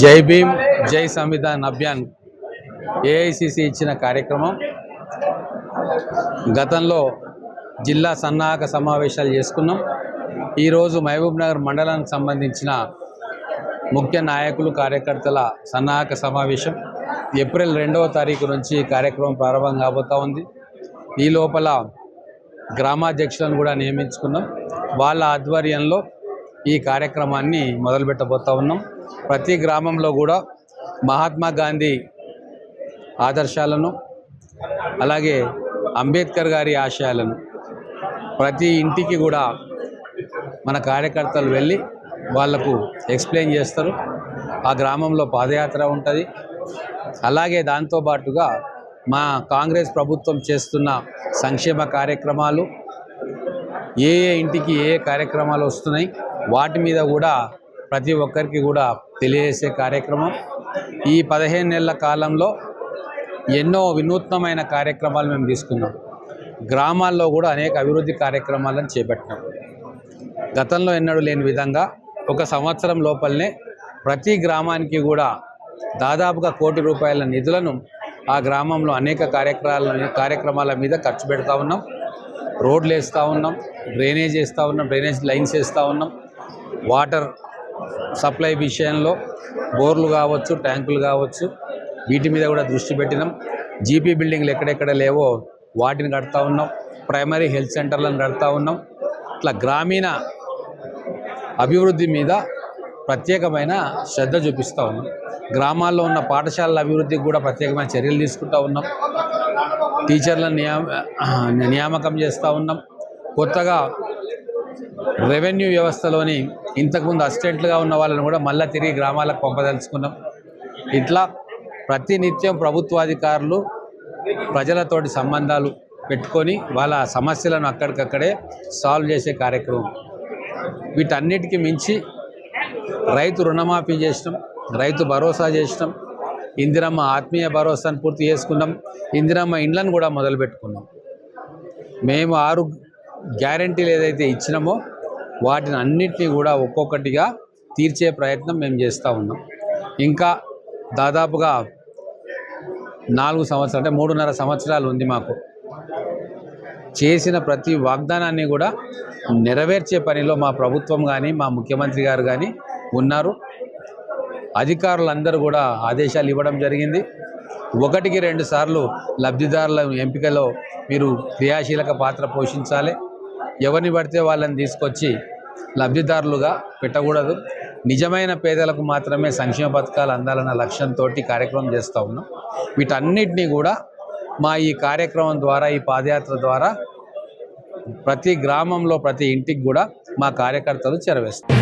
జై భీమ్ జై సంవిధాన్ అభియాన్ ఏఐసిసి ఇచ్చిన కార్యక్రమం. గతంలో జిల్లా సన్నాహక సమావేశాలు చేసుకున్నాం. ఈరోజు మహబూబ్నగర్ మండలానికి సంబంధించిన ముఖ్య నాయకులు కార్యకర్తల సన్నాహక సమావేశం ఏప్రిల్ 2వ తారీఖు నుంచి కార్యక్రమం ప్రారంభం కాబోతూ ఉంది. ఈ లోపల గ్రామాధ్యక్షులను కూడా నియమించుకున్నాం. వాళ్ళ ఆధ్వర్యంలో ఈ కార్యక్రమాన్ని మొదలుపెట్టబోతూ ఉన్నాం. ప్రతి గ్రామంలో కూడా మహాత్మా గాంధీ ఆదర్శాలను, అలాగే అంబేద్కర్ గారి ఆశయాలను ప్రతి ఇంటికి కూడా మన కార్యకర్తలు వెళ్ళి వాళ్లకు ఎక్స్ప్లెయిన్ చేస్తారు. ఆ గ్రామంలో పాదయాత్ర ఉంటుంది. అలాగే దాంతోపాటుగా మా కాంగ్రెస్ ప్రభుత్వం చేస్తున్న సంక్షేమ కార్యక్రమాలు, ఏ ఇంటికి ఏ కార్యక్రమాలు వస్తున్నాయి వాటి మీద కూడా ప్రతి ఒక్కరికి కూడా తెలియజేసే కార్యక్రమం. ఈ 15 నెలల కాలంలో ఎన్నో వినూత్నమైన కార్యక్రమాలు మేము తీసుకున్నాం. గ్రామాల్లో కూడా అనేక అభివృద్ధి కార్యక్రమాలను చేపట్టాం. గతంలో ఎన్నడూ లేని విధంగా 1 సంవత్సరం లోపలనే ప్రతి గ్రామానికి కూడా దాదాపుగా ₹1 కోటి నిధులను ఆ గ్రామంలో అనేక కార్యక్రమాల మీద ఖర్చు పెడతా ఉన్నాం. రోడ్లు వేస్తూ ఉన్నాం, డ్రైనేజ్ వేస్తూ ఉన్నాం, డ్రైనేజ్ లైన్స్ వేస్తూ ఉన్నాం. వాటర్ సప్లై విషయంలో బోర్లు కావచ్చు, ట్యాంకులు కావచ్చు, వీటి మీద కూడా దృష్టి పెట్టినాం. జీపీ బిల్డింగ్లు ఎక్కడెక్కడ లేవో వాటిని కడతా ఉన్నాం. ప్రైమరీ హెల్త్ సెంటర్లను కడతా ఉన్నాం. ఇట్లా గ్రామీణ అభివృద్ధి మీద ప్రత్యేకమైన శ్రద్ధ చూపిస్తూ ఉన్నాం. గ్రామాల్లో ఉన్న పాఠశాలల అభివృద్ధికి కూడా ప్రత్యేకమైన చర్యలు తీసుకుంటూ ఉన్నాం. టీచర్లను నియామకం చేస్తూ ఉన్నాం. కొత్తగా రెవెన్యూ వ్యవస్థలోని ఇంతకుముందు అసిస్టెంట్లుగా ఉన్న వాళ్ళని కూడా మళ్ళీ తిరిగి గ్రామాలకు పంపదలుచుకున్నాం. ఇట్లా ప్రతినిత్యం ప్రభుత్వాధికారులు ప్రజలతోటి సంబంధాలు పెట్టుకొని వాళ్ళ సమస్యలను అక్కడికక్కడే సాల్వ్ చేసే కార్యక్రమం. వీటన్నిటికీ మించి రైతు రుణమాఫీ చేసినాం, రైతు భరోసా చేసినాం, ఇందిరమ్మ ఆత్మీయ భరోసాను పూర్తి చేసుకున్నాం, ఇందిరమ్మ ఇండ్లను కూడా మొదలుపెట్టుకున్నాం. మేము 6 గ్యారంటీలు ఏదైతే ఇచ్చినామో వాటిని అన్నిటినీ కూడా ఒక్కొక్కటిగా తీర్చే ప్రయత్నం మేము చేస్తూ ఉన్నాం. ఇంకా దాదాపుగా 4 సంవత్సరాలు అంటే 3.5 సంవత్సరాలు ఉంది మాకు. చేసిన ప్రతి వాగ్దానాన్ని కూడా నెరవేర్చే పనిలో మా ప్రభుత్వం కానీ మా ముఖ్యమంత్రి గారు కానీ ఉన్నారు. అధికారులందరూ కూడా ఆదేశాలు ఇవ్వడం జరిగింది. 1కి 2 సార్లు లబ్ధిదారుల ఎంపికలో మీరు క్రియాశీలక పాత్ర పోషించాలి. ఎవరిని పడితే వాళ్ళని తీసుకొచ్చి లబ్ధిదారులుగా పెట్టకూడదు. నిజమైన పేదలకు మాత్రమే సంక్షేమ పథకాలు అందాలన్న లక్ష్యంతో కార్యక్రమం చేస్తూ ఉన్నాం. వీటన్నిటినీ కూడా మా ఈ కార్యక్రమం ద్వారా, ఈ పాదయాత్ర ద్వారా ప్రతి గ్రామంలో ప్రతి ఇంటికి కూడా మా కార్యకర్తలు చేరవేస్తారు.